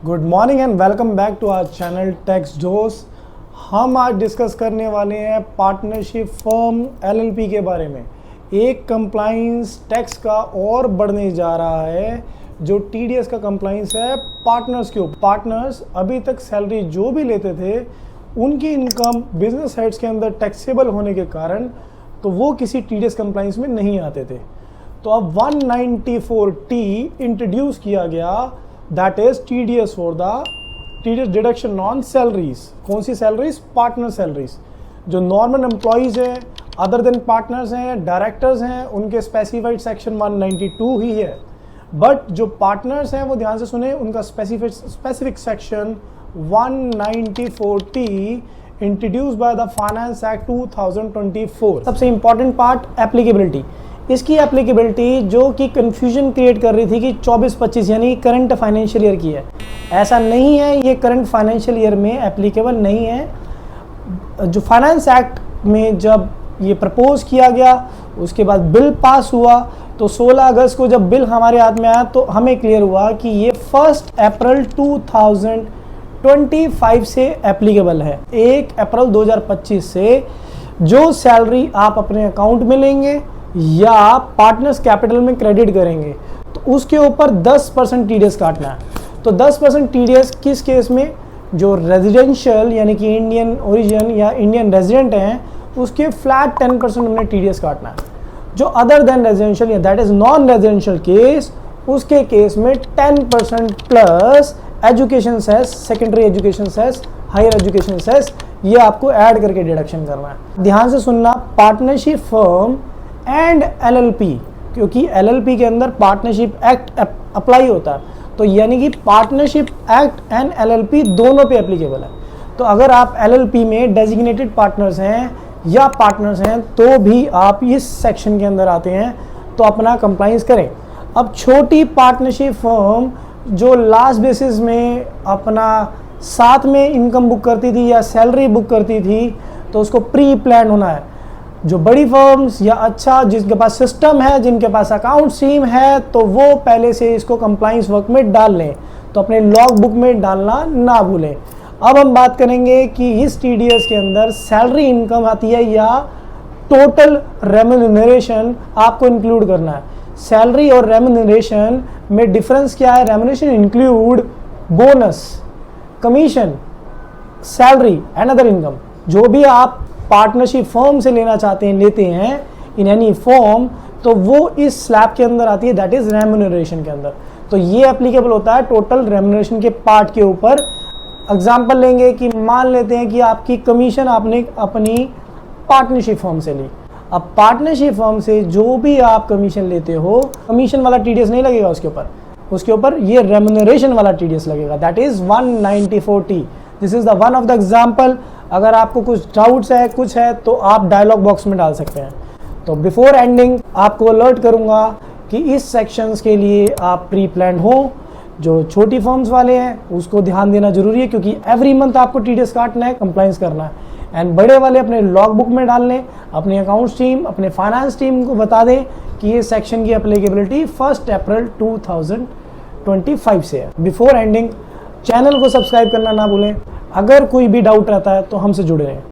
Good morning and welcome back to our channel tax Josh. हम आज discuss करने वाले हैं पार्टनरशिप फर्म एलएलपी के बारे में। एक कंप्लाइंस टैक्स का और बढ़ने जा रहा है जो टीडीएस का कंप्लाइंस है पार्टनर्स के ऊपर। पार्टनर्स अभी तक सैलरी जो भी लेते थे उनकी इनकम बिजनेस हेड्स के अंदर टैक्सेबल होने के कारण तो वो किसी टीडीएस कंप्लाइंस में नहीं आते थे। तो अब 194T इंट्रोड्यूस किया गया, that is TDS for the TDS deduction on salaries. कौन सी सैलरीज? Partner salaries. जो नॉर्मल एम्प्लॉयज हैं अदर देन पार्टनर्स हैं, डायरेक्टर्स हैं, उनके स्पेसिफाइड सेक्शन 192 ही है। बट जो पार्टनर्स हैं वो ध्यान से सुने, उनका specific section 194T introduce by the finance act 2024। सबसे इंपॉर्टेंट पार्ट एप्लीकेबिलिटी। इसकी एप्लीकेबिलिटी जो कि कंफ्यूजन क्रिएट कर रही थी कि 24-25 यानी करंट फाइनेंशियल ईयर की है, ऐसा नहीं है। ये करंट फाइनेंशियल ईयर में एप्लीकेबल नहीं है। जो फाइनेंस एक्ट में जब ये प्रपोज किया गया उसके बाद बिल पास हुआ तो 16 अगस्त को जब बिल हमारे हाथ में आया तो हमें क्लियर हुआ कि ये 1 अप्रैल 2025 से एप्लीकेबल है। 1 अप्रैल 2025 से जो सैलरी आप अपने अकाउंट में लेंगे या पार्टनर्स कैपिटल में क्रेडिट करेंगे तो उसके ऊपर 10% टीडीएस काटना है। तो 10% टीडीएस किस केस में? जो रेजिडेंशियल यानी कि इंडियन ओरिजिन या इंडियन रेजिडेंट हैं उसके फ्लैट 10% हमने टीडीएस काटना है। जो अदर देन रेजिडेंशियल या that is non residential case, उसके केस में 10% plus education cess, secondary education cess, higher education cess, ये आपको ऐड करके डिडक्शन करना है। ध्यान से सुनना, पार्टनरशिप फर्म एंड एलएलपी, क्योंकि एलएलपी के अंदर पार्टनरशिप एक्ट अप्लाई होता है तो यानी कि पार्टनरशिप एक्ट एंड एलएलपी दोनों पे एप्लीकेबल है। तो अगर आप एलएलपी में डेजिग्नेटेड पार्टनर्स हैं या पार्टनर्स हैं तो भी आप इस सेक्शन के अंदर आते हैं तो अपना कंप्लाइंस करें। अब छोटी पार्टनरशिप फर्म जो लास्ट बेसिस में अपना साथ में इनकम बुक करती थी या सैलरी बुक करती थी तो उसको प्री प्लान होना है। जो बड़ी फर्म्स या अच्छा जिनके पास सिस्टम है, जिनके पास अकाउंट स्ट्रीम है, तो वो पहले से इसको कंप्लाइंस वर्क में डाल लें, तो अपने लॉग बुक में डालना ना भूलें। अब हम बात करेंगे कि इस टीडीएस के अंदर सैलरी इनकम आती है या टोटल रेम्यूनरेशन आपको इंक्लूड करना है। सैलरी और रेम्यूनरेशन में डिफरेंस क्या है? Remuneration include bonus, commission, salary and other income. जो भी आप पार्टनरशिप फर्म से लेना चाहते हैं, लेते हैं इन एनी फॉर्म, तो वो इस स्लैब के अंदर आती है, दैट इज रेम्यूनरेशन के अंदर। तो ये एप्लीकेबल होता है टोटल रेम्यूनरेशन के पार्ट के ऊपर। एग्जांपल लेंगे कि मान लेते हैं कि आपकी कमीशन आपने अपनी पार्टनरशिप फर्म से ली। अब पार्टनरशिप फर्म से जो भी आप कमीशन लेते हो, कमीशन वाला टीडीएस नहीं लगेगा उसके ऊपर ये रेम्यूनरेशन वाला टीडीएस लगेगा, that is 194T। This is the one of the example. अगर आपको कुछ डाउट्स है, कुछ है, तो आप डायलॉग बॉक्स में डाल सकते हैं। तो बिफोर एंडिंग आपको अलर्ट करूंगा कि इस सेक्शंस के लिए आप प्री प्लान हो। जो छोटी फर्म्स वाले हैं उसको ध्यान देना जरूरी है क्योंकि एवरी मंथ आपको टीडीएस काटना है, कंप्लाइंस करना है। एंड बड़े वाले अपने लॉग बुक में डाल लें, अपने अकाउंट्स टीम, अपने फाइनेंस टीम को बता दें कि ये सेक्शन की एप्लीकेबिलिटी 1 अप्रैल 2025 से है। बिफोर एंडिंग चैनल को सब्सक्राइब करना ना भूलें। अगर कोई भी डाउट रहता है तो हमसे जुड़े रहें।